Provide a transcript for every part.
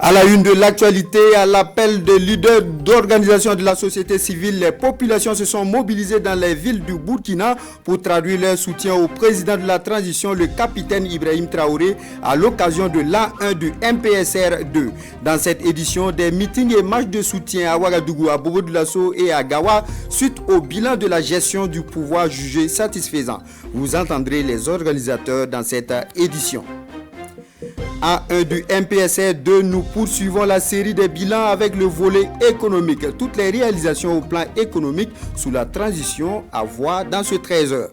À la une de l'actualité, à l'appel des leaders d'organisations de la société civile, les populations se sont mobilisées dans les villes du Burkina pour traduire leur soutien au président de la transition, le capitaine Ibrahim Traoré, à l'occasion de l'an 1 du MPSR 2. Dans cette édition, des meetings et marches de soutien à Ouagadougou, à Bobo-Dioulasso et à Gawa, suite au bilan de la gestion du pouvoir jugé satisfaisant. Vous entendrez les organisateurs dans cette édition. A1 du MPSR 2, nous poursuivons la série des bilans avec le volet économique. Toutes les réalisations au plan économique sous la transition à voir dans ce 13h.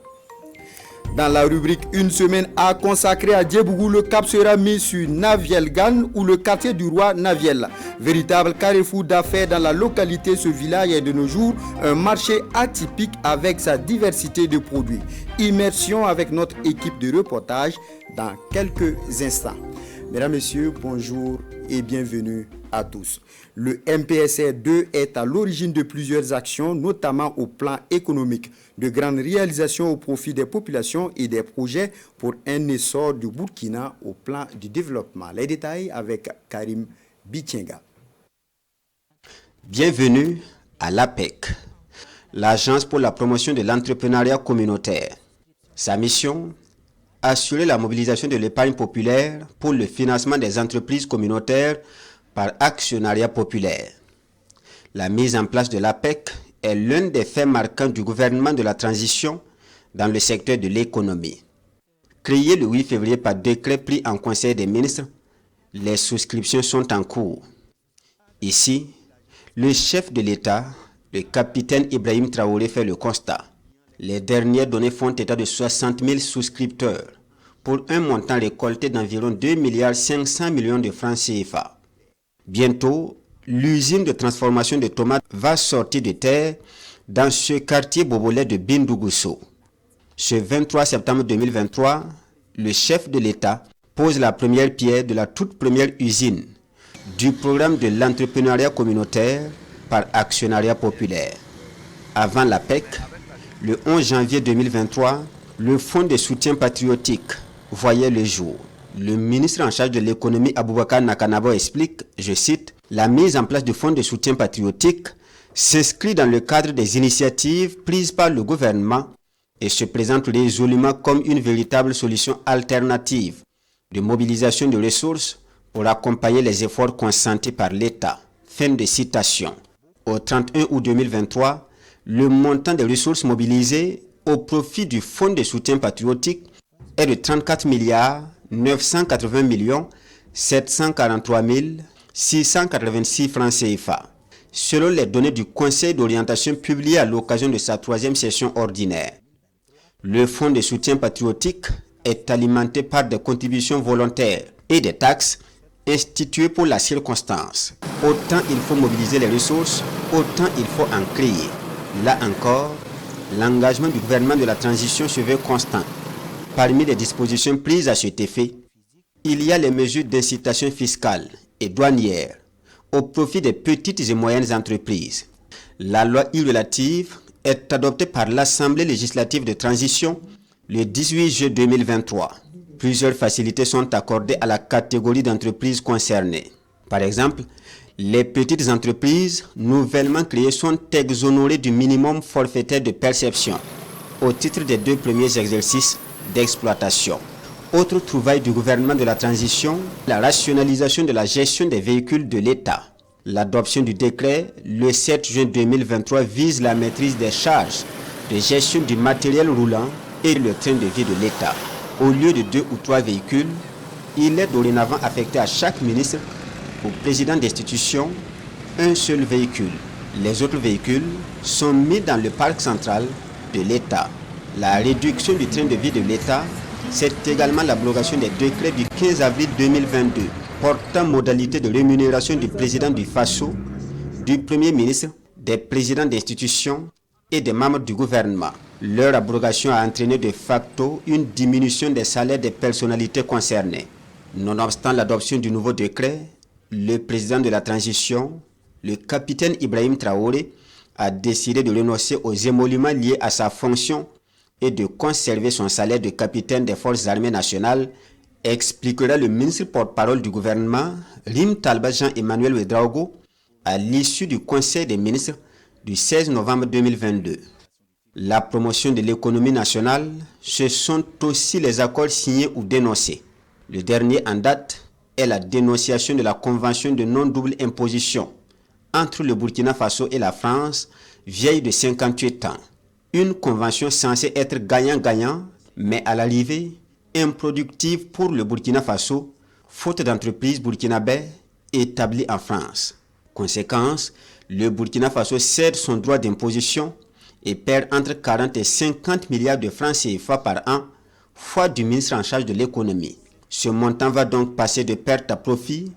Dans la rubrique Une semaine à consacrer à Djebougou, le cap sera mis sur Navielgan ou le quartier du roi Naviel. Véritable carrefour d'affaires dans la localité, ce village est de nos jours un marché atypique avec sa diversité de produits. Immersion avec notre équipe de reportage dans quelques instants. Mesdames, Messieurs, bonjour et bienvenue à tous. Le MPSR 2 est à l'origine de plusieurs actions, notamment au plan économique, de grandes réalisations au profit des populations et des projets pour un essor du Burkina au plan du développement. Les détails avec Karim Bichenga. Bienvenue à l'APEC, l'Agence pour la promotion de l'entrepreneuriat communautaire. Sa mission, assurer la mobilisation de l'épargne populaire pour le financement des entreprises communautaires par actionnariat populaire. La mise en place de l'APEC est l'un des faits marquants du gouvernement de la transition dans le secteur de l'économie. Créée le 8 février par décret pris en Conseil des ministres, les souscriptions sont en cours. Ici, le chef de l'État, le capitaine Ibrahim Traoré, fait le constat. Les dernières données font état de 60 000 souscripteurs pour un montant récolté d'environ 2,5 milliards de francs CFA. Bientôt, l'usine de transformation de tomates va sortir de terre dans ce quartier bobolais de Bindougusso. Ce 23 septembre 2023, le chef de l'État pose la première pierre de la toute première usine du programme de l'entrepreneuriat communautaire par actionnariat populaire. Avant l'APEC, le 11 janvier 2023, le Fonds de soutien patriotique voyait le jour. Le ministre en charge de l'économie Aboubakar Nakanabo explique, je cite, « La mise en place du Fonds de soutien patriotique s'inscrit dans le cadre des initiatives prises par le gouvernement et se présente résolument comme une véritable solution alternative de mobilisation de ressources pour accompagner les efforts consentis par l'État. » Fin de citation. Au 31 août 2023, le montant des ressources mobilisées au profit du Fonds de soutien patriotique est de 34 980 743 686 francs CFA, selon les données du Conseil d'orientation publiées à l'occasion de sa 3e session ordinaire. Le Fonds de soutien patriotique est alimenté par des contributions volontaires et des taxes instituées pour la circonstance. Autant il faut mobiliser les ressources, autant il faut en créer. Là encore, l'engagement du gouvernement de la transition se veut constant. Parmi les dispositions prises à cet effet, il y a les mesures d'incitation fiscale et douanière au profit des petites et moyennes entreprises. La loi relative est adoptée par l'Assemblée législative de transition le 18 juillet 2023. Plusieurs facilités sont accordées à la catégorie d'entreprises concernées. Par exemple, les petites entreprises nouvellement créées sont exonérées du minimum forfaitaire de perception au titre des 2 premiers exercices d'exploitation. Autre trouvaille du gouvernement de la transition, la rationalisation de la gestion des véhicules de l'État. L'adoption du décret le 7 juin 2023 vise la maîtrise des charges de gestion du matériel roulant et le train de vie de l'État. Au lieu de 2 ou 3 véhicules, il est dorénavant affecté à chaque ministre, au président d'institution, un seul véhicule. Les autres véhicules sont mis dans le parc central de l'État. La réduction du train de vie de l'État, c'est également l'abrogation des décrets du 15 avril 2022 portant modalité de rémunération du président du FASO, du Premier ministre, des présidents d'institutions et des membres du gouvernement. Leur abrogation a entraîné de facto une diminution des salaires des personnalités concernées. Nonobstant l'adoption du nouveau décret, le président de la transition, le capitaine Ibrahim Traoré, a décidé de renoncer aux émoluments liés à sa fonction et de conserver son salaire de capitaine des forces armées nationales expliquera le ministre porte-parole du gouvernement, Rim Talba Jean-Emmanuel Ouedraogo, à l'issue du Conseil des ministres du 16 novembre 2022. La promotion de l'économie nationale, ce sont aussi les accords signés ou dénoncés. Le dernier en date est la dénonciation de la convention de non-double imposition entre le Burkina Faso et la France, vieille de 58 ans. Une convention censée être gagnant-gagnant, mais à l'arrivée, improductive pour le Burkina Faso, faute d'entreprises burkinabè établies en France. Conséquence, le Burkina Faso cède son droit d'imposition et perd entre 40 et 50 milliards de francs CFA par an, foi du ministre en charge de l'économie. Ce montant va donc passer de perte à profit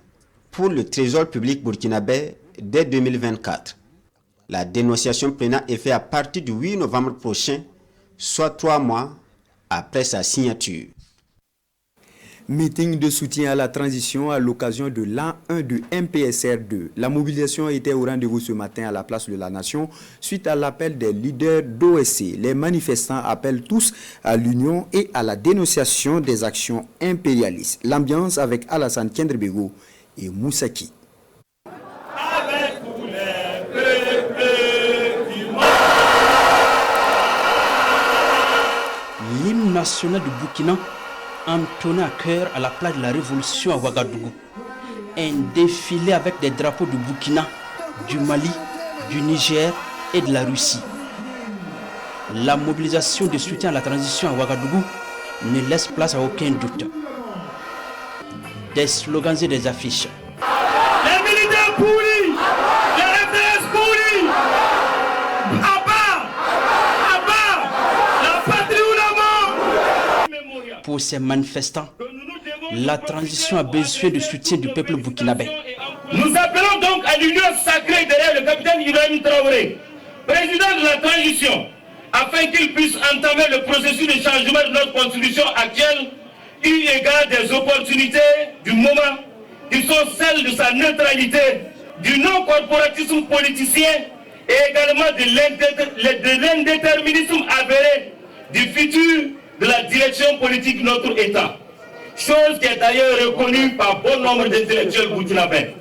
pour le trésor public burkinabè dès 2024. La dénonciation prendra effet à partir du 8 novembre prochain, soit 3 mois après sa signature. Meeting de soutien à la transition à l'occasion de l'an 1 de MPSR2. La mobilisation était au rendez-vous ce matin à la place de la Nation suite à l'appel des leaders d'OSC. Les manifestants appellent tous à l'union et à la dénonciation des actions impérialistes. L'ambiance avec Alassane Kendrebego et Moussaki. L'hymne national du Burkina entonné à cœur à la place de la Révolution à Ouagadougou. Un défilé avec des drapeaux du Burkina, du Mali, du Niger et de la Russie. La mobilisation de soutien à la transition à Ouagadougou ne laisse place à aucun doute. Des slogans et des affiches. Les militaires pourris, les FDS pourris, à bas, la patrie ou la mort. Pour ces manifestants, la transition a besoin du soutien du peuple burkinabè. Nous appelons donc à l'union sacrée derrière le capitaine Ibrahim Traoré, président de la transition, afin qu'il puisse entamer le processus de changement de notre constitution actuelle, eu égard des opportunités du moment, qui sont celles de sa neutralité, du non-corporatisme politicien et également de l'indéterminisme avéré du futur de la direction politique de notre État. Chose qui est d'ailleurs reconnue par bon nombre d'intellectuels burkinabè.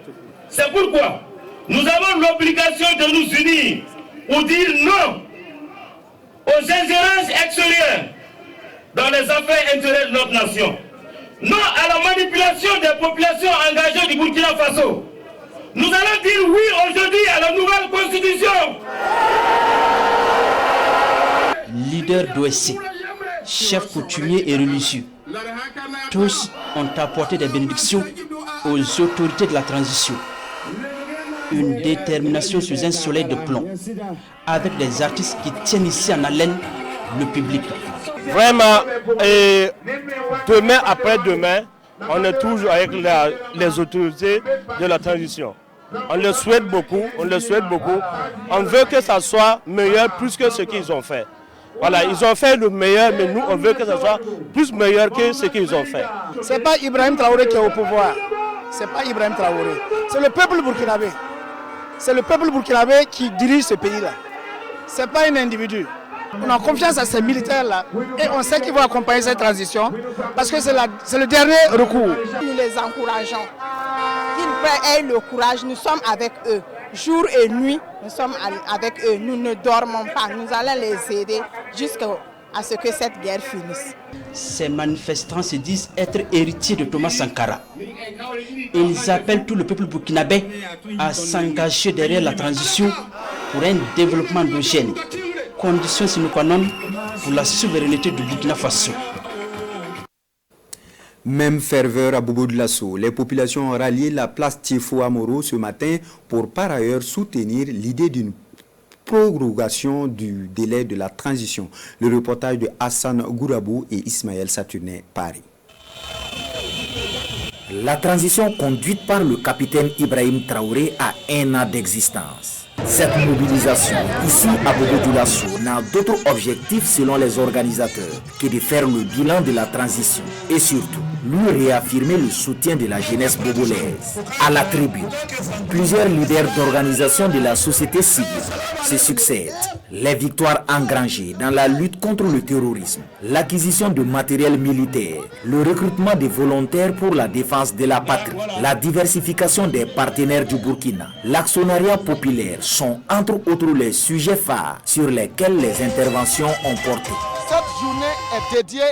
C'est pourquoi nous avons l'obligation de nous unir pour dire non aux ingérences extérieures dans les affaires intérieures de notre nation. Non à la manipulation des populations engagées du Burkina Faso. Nous allons dire oui aujourd'hui à la nouvelle constitution. Leader d'OSC, chefs coutumiers et religieux, tous ont apporté des bénédictions aux autorités de la transition. Une détermination sous un soleil de plomb, avec des artistes qui tiennent ici en haleine le public. Vraiment, et demain après demain, on est toujours avec les autorités de la transition. On le souhaite beaucoup, On veut que ça soit meilleur plus que ce qu'ils ont fait. Voilà, ils ont fait le meilleur, mais nous, on veut que ça soit plus meilleur que ce qu'ils ont fait. Ce n'est pas Ibrahim Traoré qui est au pouvoir. C'est pas Ibrahim Traoré. C'est le peuple burkinabé. C'est le peuple burkinabé qui dirige ce pays-là. Ce n'est pas un individu. On a confiance à ces militaires-là et on sait qu'ils vont accompagner cette transition parce que c'est le dernier recours. Nous les encourageons. Qu'ils aient le courage, nous sommes avec eux. Jour et nuit, nous sommes avec eux. Nous ne dormons pas. Nous allons les aider jusqu'à ce que cette guerre finisse. Ces manifestants se disent être héritiers de Thomas Sankara. Ils appellent tout le peuple burkinabè à s'engager derrière la transition pour un développement endogène. Condition sine qua non pour la souveraineté du Burkina Faso. Même ferveur à Bobo-Dioulasso. Les populations ont rallié la place Tiefo Amoro ce matin pour par ailleurs soutenir l'idée d'une prorogation du délai de la transition. Le reportage de Hassan Gourabou et Ismaël Saturnin, Paris. La transition conduite par le capitaine Ibrahim Traoré a 1 an d'existence. Cette mobilisation, ici à Bobo-Dioulasso, n'a d'autre objectif selon les organisateurs que de faire le bilan de la transition et surtout lui réaffirmer le soutien de la jeunesse bobolaise. À la tribune, plusieurs leaders d'organisations de la société civile se succèdent. Les victoires engrangées dans la lutte contre le terrorisme, l'acquisition de matériel militaire, le recrutement des volontaires pour la défense de la patrie, la diversification des partenaires du Burkina, l'actionnariat populaire sont entre autres les sujets phares sur lesquels les interventions ont porté. Cette journée est dédiée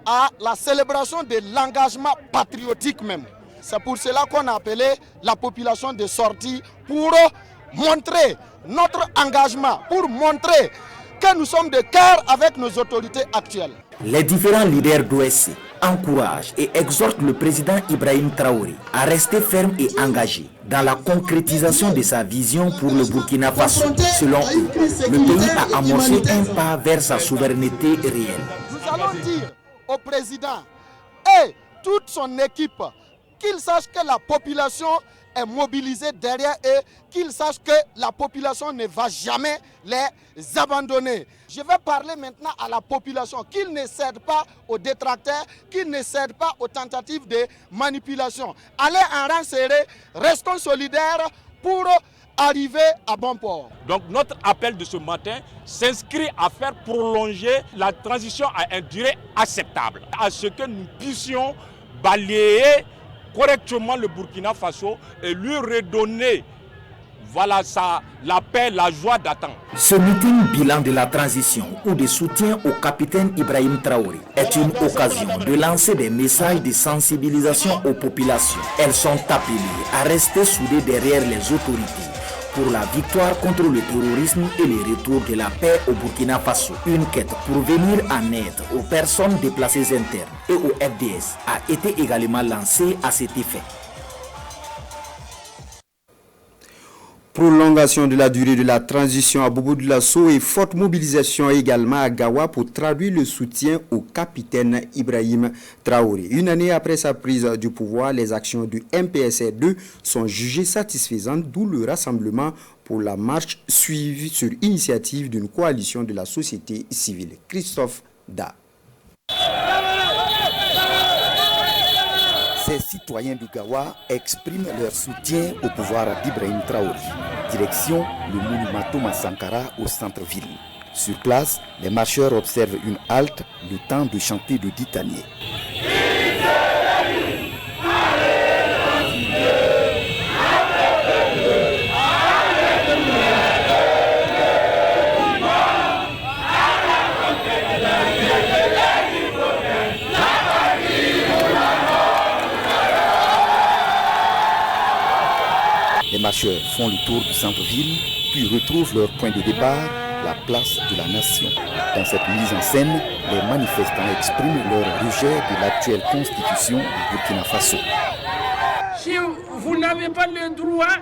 à la célébration de l'engagement patriotique même. C'est pour cela qu'on a appelé la population de sortie pour montrer notre engagement, pour montrer que nous sommes de cœur avec nos autorités actuelles. Les différents leaders d'OSC encouragent et exhortent le président Ibrahim Traoré à rester ferme et engagé dans la concrétisation de sa vision pour le Burkina Faso. Selon eux, le pays a amorcé un pas vers sa souveraineté réelle. Nous allons dire au président et toute son équipe qu'il sache que la population est mobilisée derrière eux, qu'ils sachent que la population ne va jamais les abandonner. Je vais parler maintenant à la population, qu'ils ne cèdent pas aux détracteurs, qu'ils ne cèdent pas aux tentatives de manipulation. Allez en rang serré, restons solidaires pour arriver à bon port. Donc notre appel de ce matin s'inscrit à faire prolonger la transition à une durée acceptable, à ce que nous puissions balayer correctement le Burkina Faso et lui redonner la paix, la joie d'attendre. Ce meeting bilan de la transition ou de soutien au capitaine Ibrahim Traoré est une occasion de lancer des messages de sensibilisation aux populations. Elles sont appelées à rester soudées derrière les autorités pour la victoire contre le terrorisme et le retour de la paix au Burkina Faso. Une quête pour venir en aide aux personnes déplacées internes et au FDS a été également lancée à cet effet. Prolongation de la durée de la transition à Bobo-Dioulasso et forte mobilisation également à Gawa pour traduire le soutien au capitaine Ibrahim Traoré. Une année après sa prise du pouvoir, les actions du MPSR2 sont jugées satisfaisantes, d'où le rassemblement pour la marche suivie sur initiative d'une coalition de la société civile. Christophe Da. Ces citoyens du Gawa expriment leur soutien au pouvoir d'Ibrahim Traoré. Direction le monument Thomas Sankara au centre-ville. Sur place, les marcheurs observent une halte, le temps de chanter le ditanier. Les marcheurs font le tour du centre-ville, puis retrouvent leur point de départ, la place de la Nation. Dans cette mise en scène, les manifestants expriment leur rejet de l'actuelle constitution du Burkina Faso. Si vous n'avez pas le droit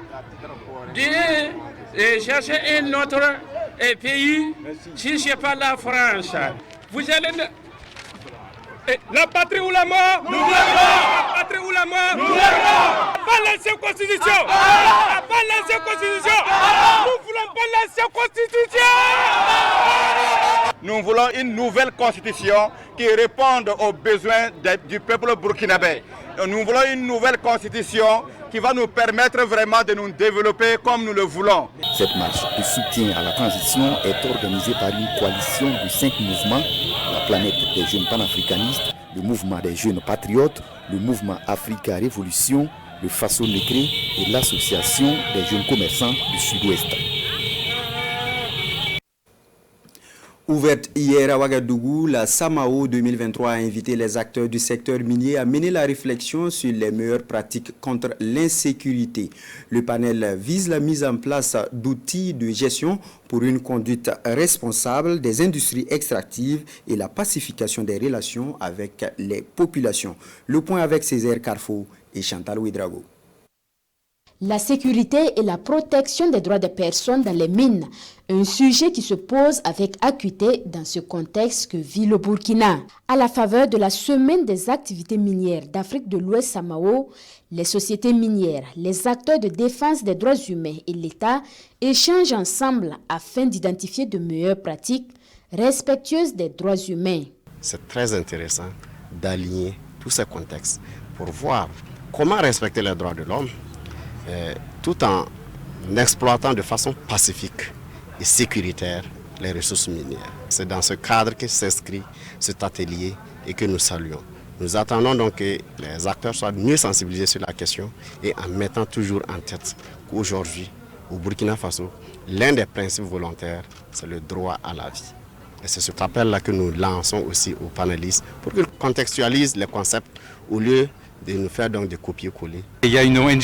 de chercher un autre pays, si ce n'est pas la France, vous allez... La patrie ou la mort? Nous voulons la patrie ou la mort? Nous voulons pas l'ancienne constitution. Pas l'ancienne constitution. Nous voulons pas l'ancienne constitution. Nous voulons une nouvelle constitution qui réponde aux besoins du peuple burkinabé. Nous voulons une nouvelle constitution qui va nous permettre vraiment de nous développer comme nous le voulons. Cette marche de soutien à la transition est organisée par une coalition de 5 mouvements: la planète des jeunes panafricanistes, le mouvement des jeunes patriotes, le mouvement Africa Révolution, le Faso Négré et l'association des jeunes commerçants du Sud-Ouest. Ouverte hier à Ouagadougou, la SAMAO 2023 a invité les acteurs du secteur minier à mener la réflexion sur les meilleures pratiques contre l'insécurité. Le panel vise la mise en place d'outils de gestion pour une conduite responsable des industries extractives et la pacification des relations avec les populations. Le point avec Césaire Carrefour et Chantal Ouedraogo. La sécurité et la protection des droits des personnes dans les mines, un sujet qui se pose avec acuité dans ce contexte que vit le Burkina. À la faveur de la semaine des activités minières d'Afrique de l'Ouest SAMAO, les sociétés minières, les acteurs de défense des droits humains et l'État échangent ensemble afin d'identifier de meilleures pratiques respectueuses des droits humains. C'est très intéressant d'aligner tous ces contextes pour voir comment respecter les droits de l'homme tout en exploitant de façon pacifique et sécuritaire les ressources minières. C'est dans ce cadre que s'inscrit cet atelier et que nous saluons. Nous attendons donc que les acteurs soient mieux sensibilisés sur la question et en mettant toujours en tête qu'aujourd'hui, au Burkina Faso, l'un des principes volontaires, c'est le droit à la vie. Et c'est cet appel-là que nous lançons aussi aux panélistes pour qu'ils contextualisent les concepts au lieu de nous faire donc des copier-coller. Il y a une ONG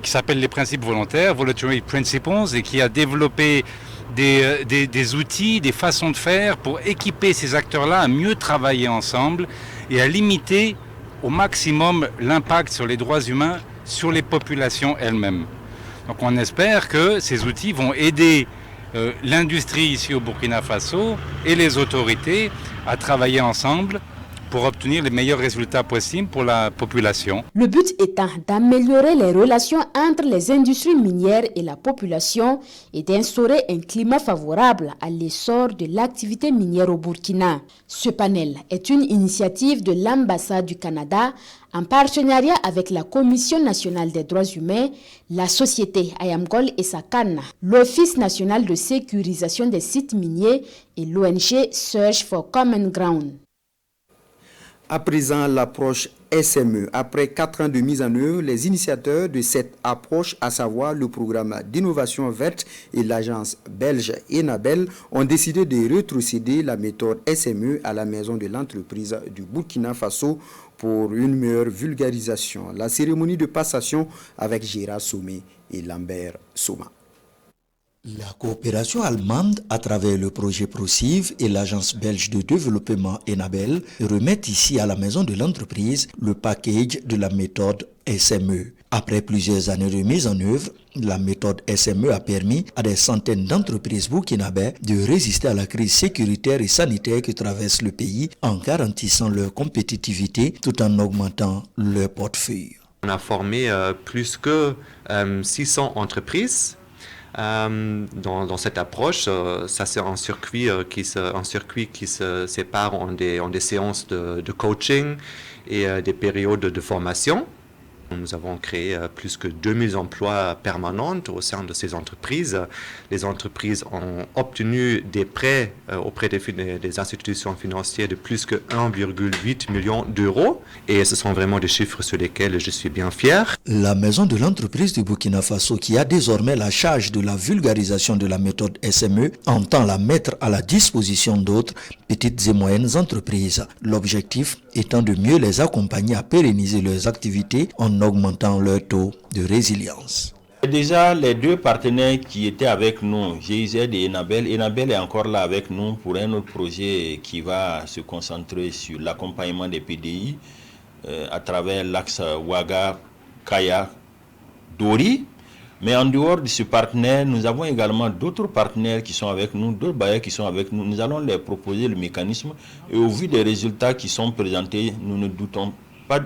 qui s'appelle les principes volontaires, Voluntary Principles, et qui a développé des outils, des façons de faire pour équiper ces acteurs-là à mieux travailler ensemble et à limiter au maximum l'impact sur les droits humains sur les populations elles-mêmes. Donc on espère que ces outils vont aider l'industrie ici au Burkina Faso et les autorités à travailler ensemble pour obtenir les meilleurs résultats possibles pour la population. Le but étant d'améliorer les relations entre les industries minières et la population et d'instaurer un climat favorable à l'essor de l'activité minière au Burkina. Ce panel est une initiative de l'ambassade du Canada en partenariat avec la Commission nationale des droits humains, la société Ayamgol et Sakana, l'Office national de sécurisation des sites miniers et l'ONG Search for Common Ground. À présent, l'approche SME. Après 4 ans de mise en œuvre, les initiateurs de cette approche, à savoir le programme d'innovation verte et l'agence belge Enabel, ont décidé de rétrocéder la méthode SME à la maison de l'entreprise du Burkina Faso pour une meilleure vulgarisation. La cérémonie de passation avec Gérard Somé et Lambert Soma. La coopération allemande, à travers le projet ProCiv et l'agence belge de développement Enabel, remet ici à la maison de l'entreprise le package de la méthode SME. Après plusieurs années de mise en œuvre, la méthode SME a permis à des centaines d'entreprises burkinabè de résister à la crise sécuritaire et sanitaire qui traverse le pays en garantissant leur compétitivité tout en augmentant leur portefeuille. On a formé plus que 600 entreprises. Dans cette approche, ça c'est un circuit qui se sépare en des séances de coaching et des périodes de formation. Nous avons créé plus que 2000 emplois permanents au sein de ces entreprises. Les entreprises ont obtenu des prêts auprès des institutions financières de plus que 1,8 million d'euros. Et ce sont vraiment des chiffres sur lesquels je suis bien fier. La maison de l'entreprise du Burkina Faso, qui a désormais la charge de la vulgarisation de la méthode SME, entend la mettre à la disposition d'autres petites et moyennes entreprises. L'objectif étant de mieux les accompagner à pérenniser leurs activités en augmentant leur taux de résilience. Déjà, les deux partenaires qui étaient avec nous, GIZ et Enabel est encore là avec nous pour un autre projet qui va se concentrer sur l'accompagnement des PDI à travers l'axe Ouaga, Kaya, Dori. Mais en dehors de ce partenaire, nous avons également d'autres partenaires qui sont avec nous, d'autres bailleurs qui sont avec nous. Nous allons leur proposer le mécanisme et au vu des résultats qui sont présentés, nous ne doutons pas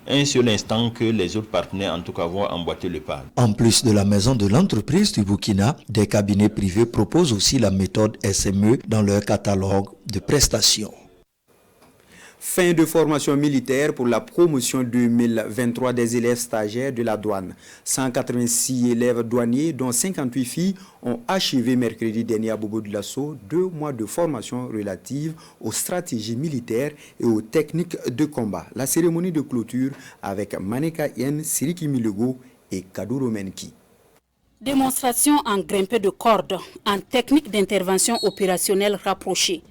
un seul instant que les autres partenaires en tout cas vont emboîter le pas. En plus de la maison de l'entreprise du Burkina, des cabinets privés proposent aussi la méthode SME dans leur catalogue de prestations. Fin de formation militaire pour la promotion 2023 des élèves stagiaires de la douane. 186 élèves douaniers, dont 58 filles, ont achevé mercredi dernier à Bobo-Dioulasso 2 mois de formation relative aux stratégies militaires et aux techniques de combat. La cérémonie de clôture avec Maneka Yen, Siriki Milego et Kaduro Menki. Démonstration en grimpé de corde, en technique d'intervention opérationnelle rapprochée,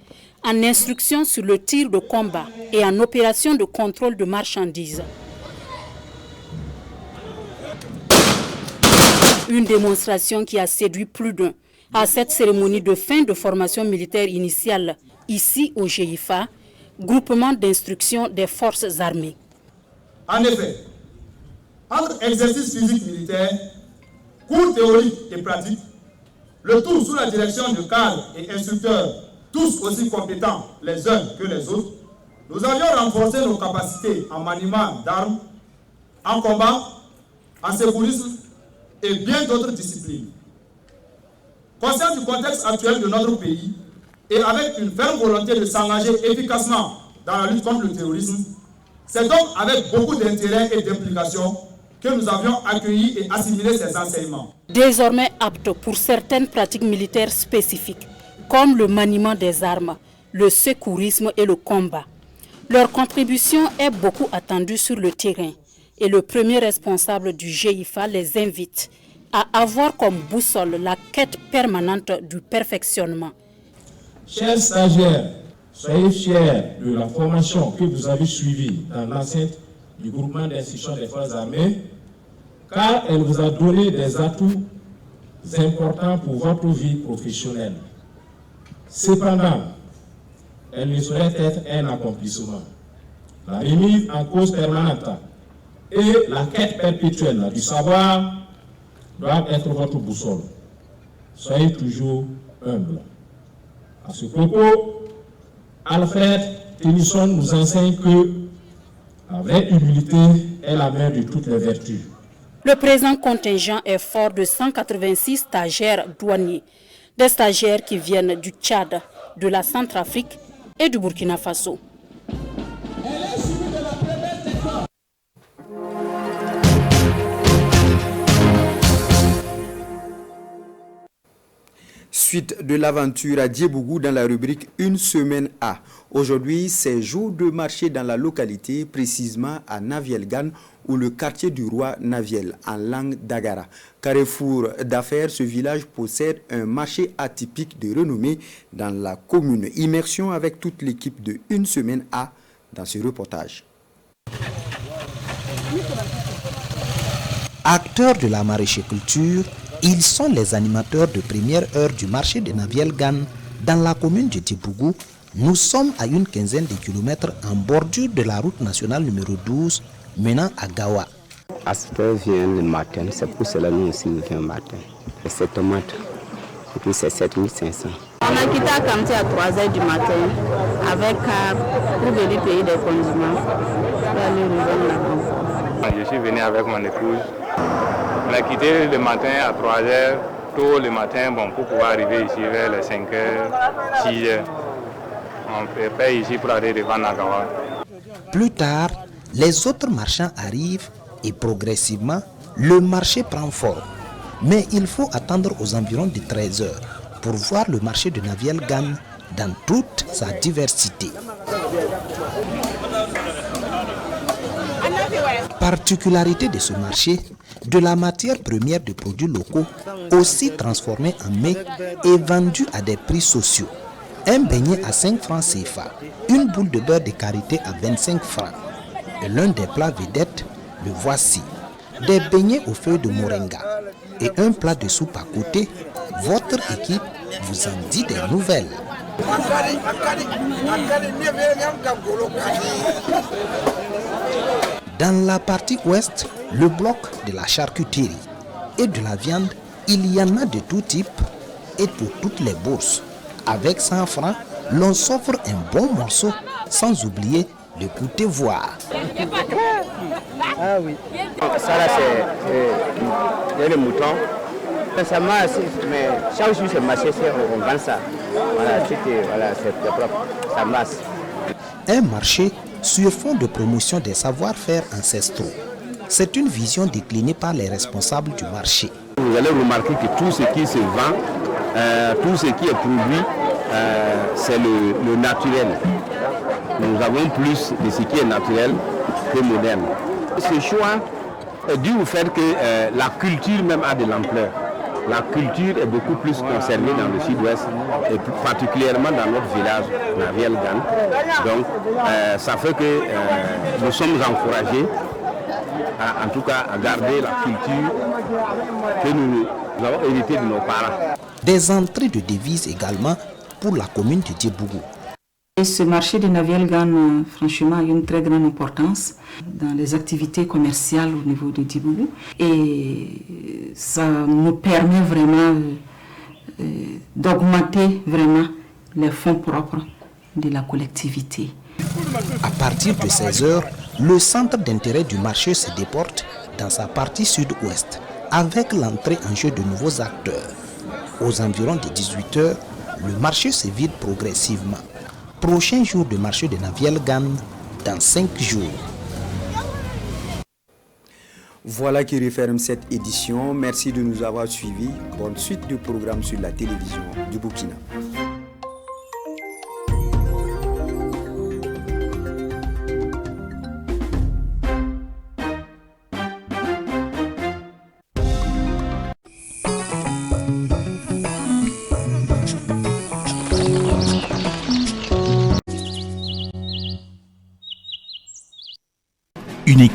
en instruction sur le tir de combat et en opération de contrôle de marchandises. Une démonstration qui a séduit plus d'un à cette cérémonie de fin de formation militaire initiale ici au GIFA, groupement d'instruction des forces armées. En effet, entre exercice physique militaire, cours théoriques et pratiques, le tout sous la direction de cadres et instructeurs tous aussi compétents les uns que les autres, nous avions renforcé nos capacités en maniement d'armes, en combat, en secourisme et bien d'autres disciplines. Conscient du contexte actuel de notre pays et avec une ferme volonté de s'engager efficacement dans la lutte contre le terrorisme, C'est donc avec beaucoup d'intérêt et d'implication que nous avions accueilli et assimilé ces enseignements. Désormais aptes pour certaines pratiques militaires spécifiques, comme le maniement des armes, le secourisme et le combat. Leur contribution est beaucoup attendue sur le terrain et le premier responsable du GIFA les invite à avoir comme boussole la quête permanente du perfectionnement. Chers stagiaires, soyez fiers de la formation que vous avez suivie dans l'enceinte du groupement d'instruction des forces armées, car elle vous a donné des atouts importants pour votre vie professionnelle. Cependant, elle ne saurait être un accomplissement. La remise en cause permanente et la quête perpétuelle du savoir doivent être votre boussole. Soyez toujours humbles. À ce propos, Alfred Tennyson nous enseigne que la vraie humilité est la mère de toutes les vertus. Le présent contingent est fort de 186 stagiaires douaniers, des stagiaires qui viennent du Tchad, de la Centrafrique et du Burkina Faso. Suite de l'aventure à Djebougou dans la rubrique Une semaine A. Aujourd'hui, c'est jour de marché dans la localité, précisément à Naviel-Gan, ou le quartier du roi Naviel, en langue d'Agara. Carrefour d'affaires, ce village possède un marché atypique de renommée dans la commune. Immersion avec toute l'équipe de Une semaine A dans ce reportage. Acteurs de la maraîcher-culture, ils sont les animateurs de première heure du marché de Naviel-Gan dans la commune de Djebougou. Nous sommes à une quinzaine de kilomètres en bordure de la route nationale numéro 12 menant à Gawa. Aspect vient le matin, c'est pour cela que nous aussi nous venons le matin. Et c'est tomate, et puis c'est 7500. On a quitté à Kamti à 3h du matin avec pour venir payer des condiments. Je suis venu avec mon épouse. On a quitté le matin à 3h, tôt le matin, pour pouvoir arriver ici vers les 5h, 6h. On paye ici pour aller devant Nagawa. Plus tard, les autres marchands arrivent et progressivement, le marché prend forme. Mais il faut attendre aux environs de 13h pour voir le marché de Naviel-Gan dans toute sa diversité. Particularité de ce marché, de la matière première de produits locaux, aussi transformée en mets et vendue à des prix sociaux. Un beignet à 5 francs CFA, une boule de beurre de karité à 25 francs. Et l'un des plats vedettes, le voici. Des beignets aux feuilles de moringa et un plat de soupe à côté. Votre équipe vous en dit des nouvelles. Dans la partie ouest, le bloc de la charcuterie et de la viande, il y en a de tout type et pour toutes les bourses. Avec 100 francs, l'on s'offre un bon morceau, sans oublier de goûter voir. Ah oui. Ça là c'est le mouton. Ça marche, mais chaque jour c'est marché, on vend ça. Voilà, c'est propre, ça marche. Un marché sur fond de promotion des savoir-faire ancestraux. C'est une vision déclinée par les responsables du marché. Vous allez remarquer que tout ce qui se vend, tout ce qui est produit, c'est le naturel. Nous avons plus de ce qui est naturel que moderne. Ce choix est dû au fait que la culture même a de l'ampleur. La culture est beaucoup plus conservée dans le sud-ouest et plus particulièrement dans notre village, Naviel-Gan. Donc ça fait que nous sommes encouragés en tout cas à garder la culture que nous avons héritée de nos parents. Des entrées de devises également pour la commune de Djebougou. Et ce marché de Naviel-Gan, franchement, a une très grande importance dans les activités commerciales au niveau de Djebougou. Et ça nous permet vraiment d'augmenter vraiment les fonds propres de la collectivité. À partir de 16h, le centre d'intérêt du marché se déporte dans sa partie sud-ouest, avec l'entrée en jeu de nouveaux acteurs. Aux environs de 18h, le marché se vide progressivement. Prochain jour de marché de Naviel-Gan dans 5 jours. Voilà qui referme cette édition. Merci de nous avoir suivis. Bonne suite de programmes sur la télévision du Burkina. Une école